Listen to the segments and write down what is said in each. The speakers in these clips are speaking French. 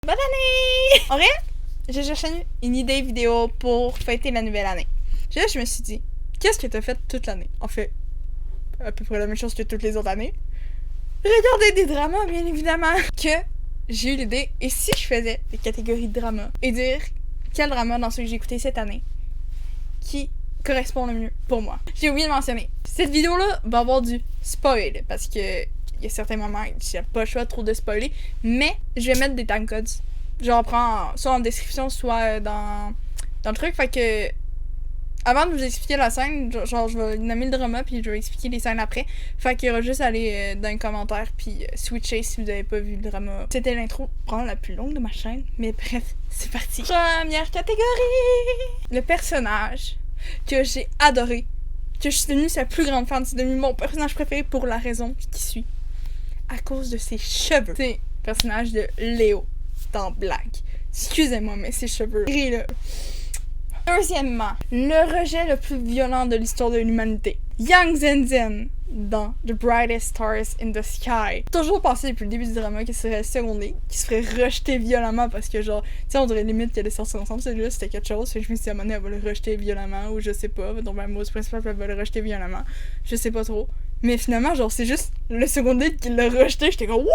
Bonne année! En vrai, j'ai cherché une idée vidéo pour fêter la nouvelle année. Là, je me suis dit, qu'est-ce que t'as fait toute l'année? En fait, à peu près la même chose que toutes les autres années. Regarder des dramas, bien évidemment. Que j'ai eu l'idée, et si je faisais des catégories de dramas et dire quel drama dans ceux que j'ai écouté cette année qui correspond le mieux pour moi. J'ai oublié de mentionner. Cette vidéo-là va avoir du spoil parce que il y a certains moments où j'ai pas le choix trop de spoiler, mais je vais mettre des timecodes. Genre, prends soit en description, soit dans le truc. Fait que, avant de vous expliquer la scène, genre, je vais nommer le drama, puis je vais expliquer les scènes après. Fait qu'il y aura juste à aller dans les commentaires, puis switcher si vous avez pas vu le drama. C'était l'intro, probablement la plus longue de ma chaîne, mais bref, c'est parti. Première catégorie! Le personnage que j'ai adoré, que je suis devenue sa plus grande fan, c'est devenu mon personnage préféré pour la raison qui suit. À cause de ses cheveux. C'est le personnage de Léo dans Black. Excusez-moi, mais ses cheveux gris, là. Deuxièmement, le rejet le plus violent de l'histoire de l'humanité. Yang Zhenjian dans The Brightest Stars in the Sky. Toujours pensé depuis le début du drama qu'il serait secondé, qu'il se ferait rejeter violemment parce que genre, tu sais, on dirait limite qu'elle allait sortir ensemble, c'est juste, c'était quelque chose. Fait que je me suis dit, à un moment donné, elle va le rejeter violemment, ou je sais pas, donc ma mousse principale, elle va le rejeter violemment. Je sais pas trop. Mais finalement, genre, c'est juste le secondé qui l'a rejeté, j'étais comme, wow!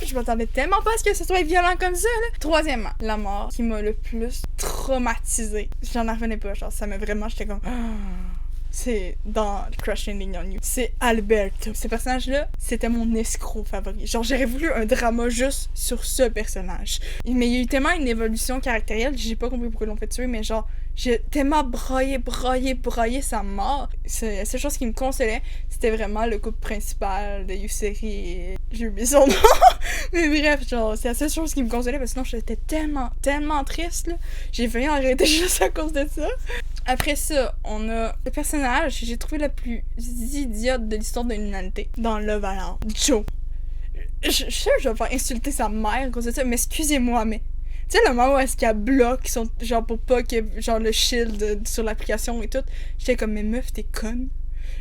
Puis je m'attendais tellement pas à ce que ce soit violent comme ça, là. Troisièmement, la mort qui m'a le plus traumatisée. J'en revenais pas, genre, ça m'a vraiment, j'étais comme, c'est dans Crush Landing on You. C'est Alberto. Ce personnage-là, c'était mon escroc favori. Genre, j'aurais voulu un drama juste sur ce personnage. Mais il y a eu tellement une évolution caractérielle, j'ai pas compris pourquoi ils l'ont fait tuer, mais genre, j'ai tellement broyé sa mort. C'est la seule chose qui me consolait, c'était vraiment le couple principal de Yuseri et... J'ai oublié son nom. Mais bref, genre, c'est la seule chose qui me consolait, parce que sinon, j'étais tellement triste, là. J'ai failli arrêter juste à cause de ça. Après ça, on a le personnage que j'ai trouvé le plus idiote de l'histoire de l'humanité dans Love Island, Joe. Je suis sûre que je vais faire insulter sa mère à cause de ça, mais excusez-moi, mais... Tu sais, le moment où est-ce qu'elle bloque, genre pour pas que, genre, le shield sur l'application et tout, j'étais comme, mais meuf, t'es conne.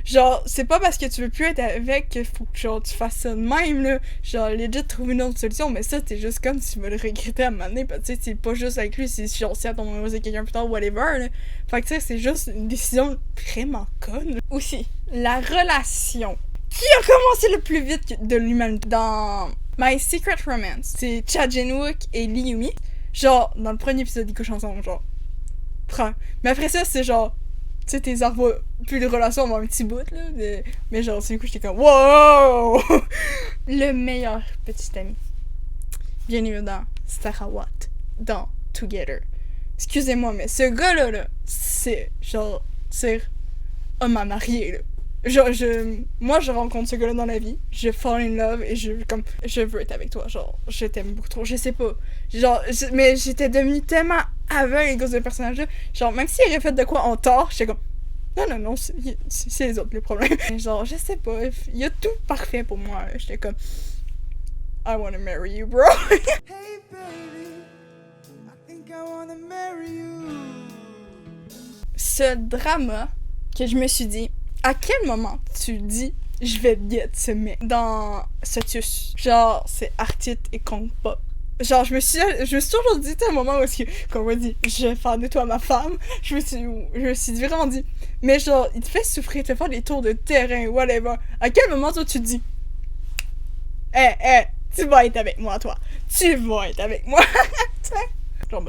Genre, c'est pas parce que tu veux plus être avec qu'il faut que, genre, tu fasses ça de même, là. Genre, legit, trouver une autre solution, mais ça, t'es juste comme si tu vas le regretter à un moment donné, parce que, tu sais, c'est pas juste avec lui, c'est genre, si à ton moment, c'est quelqu'un plus tard, whatever, là. Fait que, tu sais, c'est juste une décision vraiment conne. Aussi, la relation qui a commencé le plus vite de l'humanité dans My Secret Romance, c'est Cha Jin-wook et Lee Yumi. Genre, dans le premier épisode, ils couchent ensemble, genre, prends. Mais après ça, c'est genre, tu sais, tes arbres, plus de relations avant un petit bout, là. Mais genre, du coup, j'étais comme, wow! Le meilleur petit ami. Bien évidemment, Sarawat dans Together. Excusez-moi, mais ce gars-là, là, c'est genre, c'est homme à marier, là. Genre, moi, je rencontre ce gars-là dans la vie, je fall in love et je veux être avec toi, genre, je t'aime beaucoup trop, je sais pas. Genre, mais j'étais devenue tellement aveugle à cause de ce personnage-là, genre, même s'il aurait fait de quoi en tort, j'étais comme, non, c'est les autres les problèmes. Genre, je sais pas, il y a tout parfait pour moi, j'étais comme, I wanna marry you, bro. Hey baby, I think I wanna marry you. Ce drama que je me suis dit, à quel moment tu dis je vais get ce mec dans Sotius? Genre, c'est Artite et Kong Pop. Genre, je me suis toujours dit, à un moment où est-ce que, comme on dit, je vais faire de toi ma femme, je me suis vraiment dit, mais genre, il te fait souffrir, il te fait faire des tours de terrain, whatever. À quel moment, toi, tu te dis, tu vas être avec moi, toi. Tu vas être avec moi. Genre,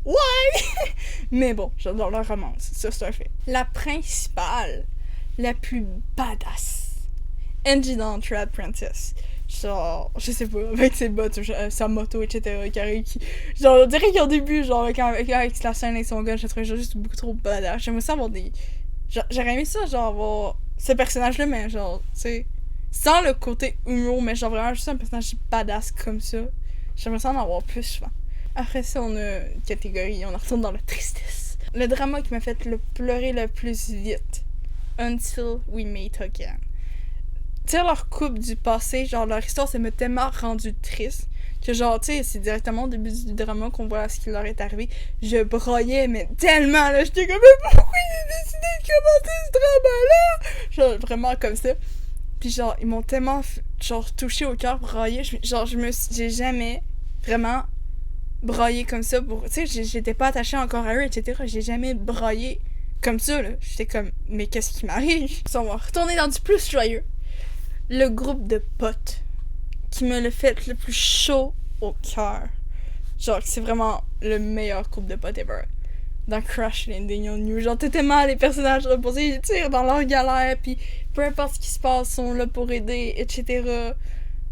ouais! Mais bon, j'adore leur romance, ça c'est un fait. La principale, la plus badass, Angie dans Trad Princess. Genre, je sais pas, avec ses bottes, sa moto, etc. Genre, on dirait qu'au début, genre, avec la scène et son gars, je trouvais juste beaucoup trop badass. J'aimerais ça avoir des... J'aurais aimé ça, genre, avoir ce personnage-là, mais genre, tu sais, sans le côté humour, mais genre vraiment juste un personnage badass comme ça. J'aimerais ça en avoir plus souvent. Après ça, on a une catégorie, on retourne dans la tristesse. Le drama qui m'a fait pleurer le plus vite. Until We Meet Again. Tu sais, leur couple du passé, genre leur histoire, ça m'a tellement rendu triste que genre, tu sais, c'est directement au début du drama qu'on voit ce qui leur est arrivé. Je broyais, mais tellement, là, j'étais comme, mais pourquoi ils ont décidé de commencer ce drama-là? Genre, vraiment comme ça. Puis genre, ils m'ont tellement, genre, touché au cœur, broyé. Genre, j'ai jamais vraiment braillé comme ça pour... Tu sais, j'étais pas attachée encore à eux, etc. J'ai jamais braillé comme ça, là. J'étais comme, mais qu'est-ce qui m'arrive? On va retourner dans du plus joyeux. Le groupe de potes qui me le fait le plus chaud au cœur. Genre, c'est vraiment le meilleur groupe de potes ever. Dans Crash Landing on You. Genre, t'es mal les personnages reposés, ils tirent dans leur galère, puis peu importe ce qui se passe, ils sont là pour aider, etc.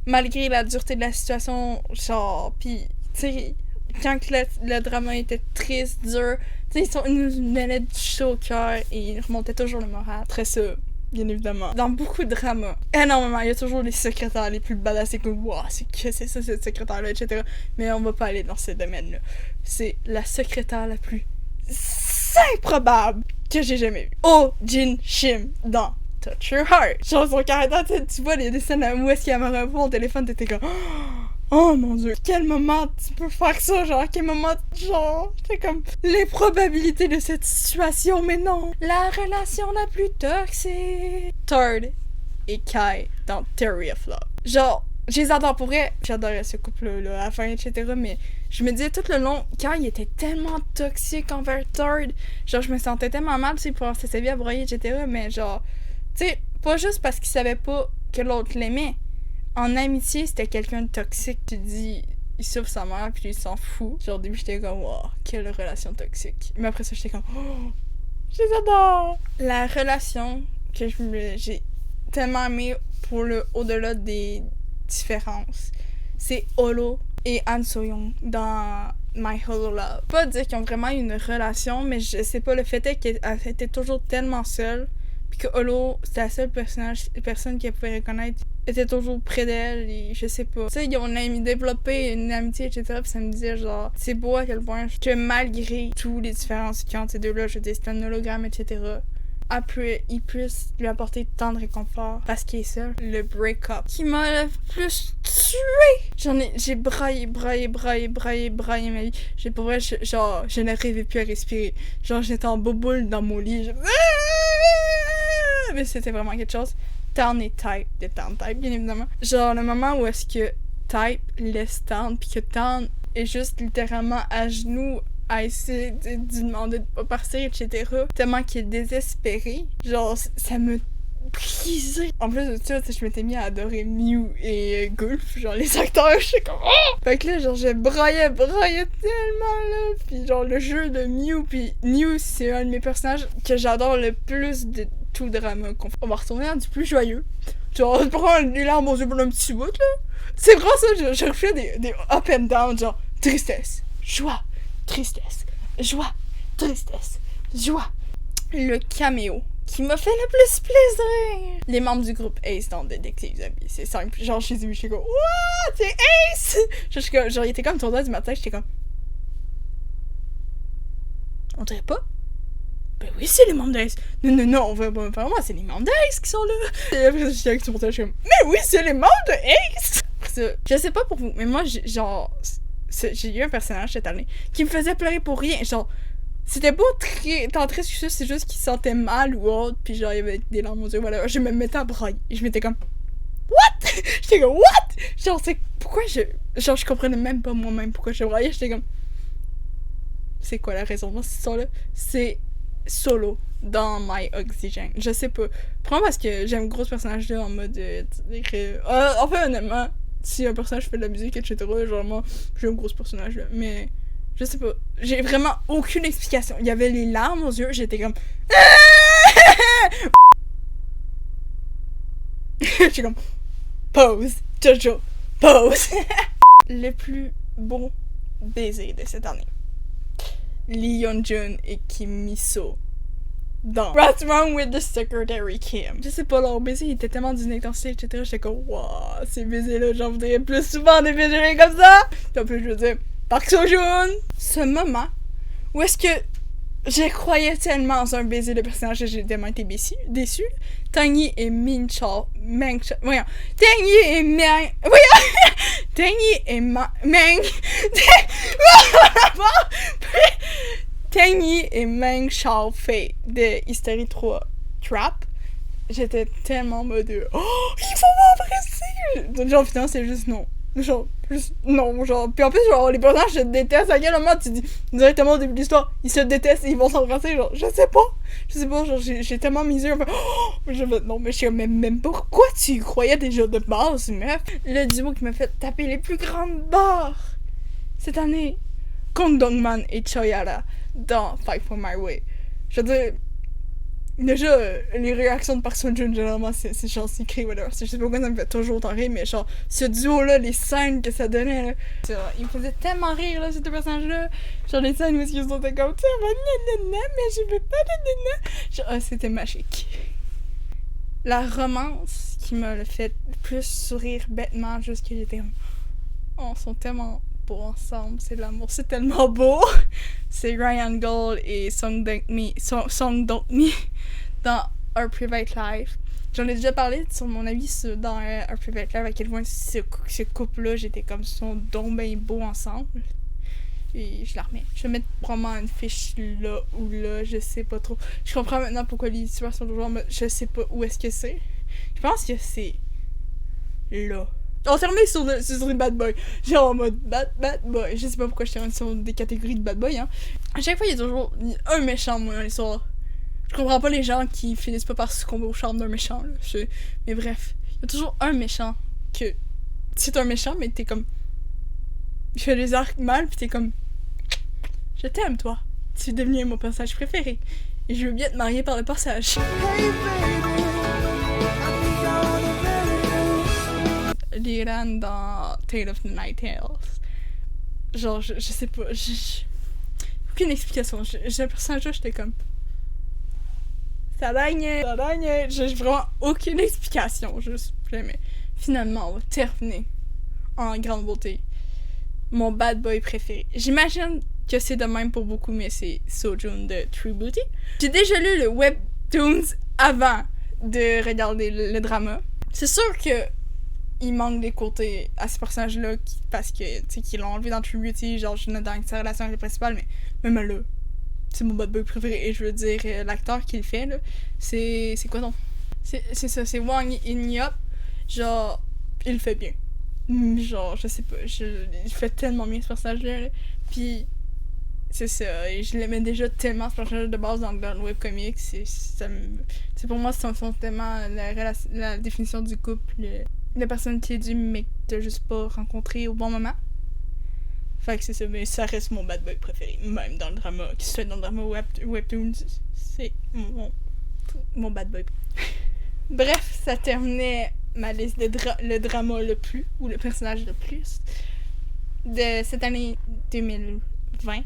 Malgré la dureté de la situation, genre, puis, tu sais, quand le drama était triste, dur, tu sais, ils nous mettaient du chaud au cœur et ils remontaient toujours le moral. Après ça, bien évidemment. Dans beaucoup de dramas, énormément, il y a toujours les secrétaires les plus badass, c'est comme, wow, c'est ça, cette secrétaire-là, etc. Mais on va pas aller dans ce domaine-là. C'est la secrétaire la plus improbable que j'ai jamais vue. Oh Jin Shim dans Touch Your Heart. Genre, son caractère, tu vois, il y a des scènes où est-ce qu'il y a un au téléphone, t'étais comme, oh mon dieu, quel moment tu peux faire ça, genre, quel moment, genre, j'étais comme, les probabilités de cette situation, mais non, la relation la plus toxique. Third et Kai dans Theory of Love. Genre, je les adore pour vrai, j'adorais ce couple-là, à la fin, etc., mais je me disais tout le long, Kai il était tellement toxique envers Third, genre, je me sentais tellement mal, tu sais, pour avoir sa vie à broyer, etc., mais genre, tu sais, pas juste parce qu'il savait pas que l'autre l'aimait. En amitié, c'était quelqu'un de toxique. Tu dis, il souffre sa mère, puis il s'en fout. Genre, au début, j'étais comme, wow, quelle relation toxique. Mais après ça, j'étais comme, oh, je les adore! La relation que j'ai tellement aimée pour le au-delà des différences, c'est Holo et Han So-young dans My Holo Love. Pas dire qu'ils ont vraiment une relation, mais je sais pas, le fait est qu'elle était toujours tellement seule. Puis que Holo, c'était la seule personne qu'elle pouvait reconnaître, était toujours près d'elle, et je sais pas. Tu sais, ils ont développé une amitié, etc. Puis ça me disait, genre, c'est beau à quel point que malgré tous les différences qu'il y a entre ces deux-là, je veux dire, c'est un hologramme, etc., ils puissent lui apporter tant de réconfort parce qu'il est seul. Le break-up qui m'a le plus tué. J'ai braillé ma vie. Pour vrai, genre, je n'arrivais plus à respirer. Genre, j'étais en boboule dans mon lit. Mais c'était vraiment quelque chose. Town et Type, de Town Type, bien évidemment. Genre, le moment où est-ce que Type laisse Town, puis que Town est juste littéralement à genoux à essayer de demander de pas partir, etc. Tellement qu'il est désespéré. Genre, ça me brisait. En plus de ça, je m'étais mis à adorer Mew et Gulf, genre les acteurs, je sais comme, oh! Fait que là, genre, je braillais tellement, là. Puis genre, le jeu de Mew, puis Mew, c'est un de mes personnages que j'adore le plus de tout le drama. On va retourner dans du plus joyeux. Genre, je prends les larmes aux yeux pour un petit bout, là. C'est vraiment ça, je refais des up and down, genre, tristesse, joie, tristesse, joie, tristesse, joie. Le caméo qui m'a fait le plus plaisir. Les membres du groupe Ace dans Détective Zombie, c'est simple. Genre, je les ai vus, j'étais comme, what, c'est Ace! Genre, il était comme 3h du matin, j'étais comme, on dirait pas? Ben oui, c'est les membres d'Ace. Non, on va pas moi, c'est les membres d'Ace qui sont là. Et après, j'étais avec mon téléphone, je suis comme, mais oui, c'est les membres de Ace! Je sais pas pour vous, mais moi, j'ai eu un personnage cette année qui me faisait pleurer pour rien. Genre, c'était pas tant triste que ça, c'est juste qu'il se sentait mal ou autre, puis genre, il y avait des larmes aux yeux, voilà. Je me mettais à brailler. Je m'étais comme, what? J'étais comme, what? Genre, c'est pourquoi je comprenais même pas moi-même pourquoi je braillais. J'étais comme, c'est quoi la raison dans cette histoire-là? C'est Solo dans My Oxygen. Je sais pas. Probablement parce que j'aime gros ce personnage-là en mode. En fait, honnêtement, si un personnage fait de la musique, etc., genre, moi, j'aime gros ce personnage-là. Mais. Je sais pas. J'ai vraiment aucune explication. Il y avait les larmes aux yeux, j'étais comme. J'étais comme. Pause. Jojo. Pause. Le plus beau baiser de cette année. Lee Yeon-jun et Kim Mi-so dans What's Wrong with the Secretary Kim. Je sais pas, leur baiser il était tellement d'une intensité, etc. J'étais comme, wow, ces baisers-là, j'en voudrais plus souvent des baisers comme ça. Puis en plus, je veux dire, Park Seo-joon. Ce moment où est-ce que je croyais tellement en un baiser de personnage que j'ai tellement été déçue. Tangi et voyons. Tangi et Tangi et Meng Xiaofei de History 3 Trap. J'étais tellement en mode oh, il faut m'embrasser! Genre, finalement, c'est juste non. Genre, non, genre. Puis en plus, genre, les personnages se détestent. À quel moment tu dis directement au début de l'histoire, ils se détestent et ils vont s'embrasser? Genre, je sais pas, genre, j'ai tellement misé. Non, mais je sais même pas pourquoi tu y croyais déjà de base, meuf. Le duo qui m'a fait taper les plus grandes barres cette année, Kang Dongman et Choyara dans Fight for My Way. Je veux dire, déjà, les réactions de Park Seo-joon, généralement, c'est genre secret, whatever. Je sais pas pourquoi ça me fait toujours autant rire, mais genre, ce duo-là, les scènes que ça donnait, là, il me faisait tellement rire, là, ces deux personnages-là. Genre, les scènes où ils sont comme, tu sais, nanana, mais je veux pas nanana. Genre, c'était magique. La romance qui m'a fait le plus sourire bêtement, juste que j'étais oh, ils sont tellement beaux ensemble, c'est de l'amour, c'est tellement beau. C'est Ryan Gold et Song Dong-mi dans Our Private Life. J'en ai déjà parlé sur mon avis dans Our Private Life, à quel point ce couple-là, j'étais comme, sont donc bien beaux ensemble. Et je la remets. Je vais mettre probablement une fiche là ou là, je sais pas trop. Je comprends maintenant pourquoi les histoires sont toujours, mais je sais pas où est-ce que c'est. Je pense que c'est là. On s'est remis sur les bad boys. Genre en mode bad boy. Je sais pas pourquoi je suis sur des catégories de bad boy, hein. À chaque fois, il y a toujours un méchant, moi, dans l'histoire. Je comprends pas les gens qui finissent pas par succomber au charme d'un méchant, là. Mais bref, il y a toujours un méchant que c'est un méchant, mais t'es comme. Je fais les arcs mal, pis t'es comme. Je t'aime, toi. Tu es devenu mon personnage préféré. Et je veux bien te marier par le passage. Hey baby, I think I wanna marry you. L'Iran dans Tale of the Night Tales. Genre, je sais pas. Aucune explication. J'ai un personnage là, j'étais comme. Ça dagne. J'ai vraiment aucune explication. Juste, jamais. Finalement, on va terminer en grande beauté. Mon bad boy préféré. J'imagine que c'est de même pour beaucoup, mais c'est Seo-joon de True Beauty. J'ai déjà lu le webtoons avant de regarder le drama. C'est sûr que il manque des côtés à ce personnage-là parce que, tu sais, qu'ils l'ont enlevé dans True Beauty, genre, je n'ai dans sa relation avec le principal, mais même là, c'est mon bad boy préféré. Et je veux dire, l'acteur qui le fait, là, c'est quoi donc? C'est ça, c'est Wang In-yeop. Genre, il le fait bien. Genre, je sais pas, il fait tellement bien ce personnage-là, là. Puis, c'est ça, et je l'aimais déjà tellement ce personnage de base dans le webcomic. C'est pour moi, c'est tellement la définition du couple. La personne qui est due, mais que t'as juste pas rencontré au bon moment. Fait que c'est ça, mais ça reste mon bad boy préféré, même dans le drama, qui se fait dans le drama webtoons. C'est mon bad boy. Bref, ça terminait ma liste de le drama le plus, ou le personnage le plus, de cette année 2020.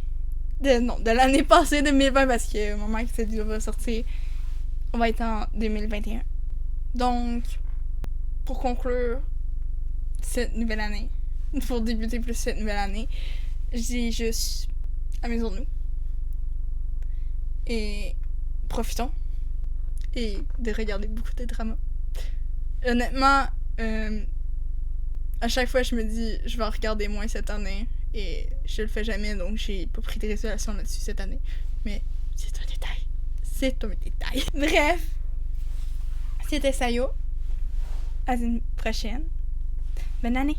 De l'année passée 2020, parce que au moment que cette vidéo va sortir, on va être en 2021. Donc, pour conclure cette nouvelle année, pour débuter plus cette nouvelle année, je dis juste amusons-nous. Et profitons. Et de regarder beaucoup de dramas. Honnêtement, à chaque fois je me dis je vais en regarder moins cette année. Et je le fais jamais, donc j'ai pas pris de résolution là-dessus cette année. Mais c'est un détail. C'est un détail. Bref, c'était Sayo. À une prochaine. Bonne année.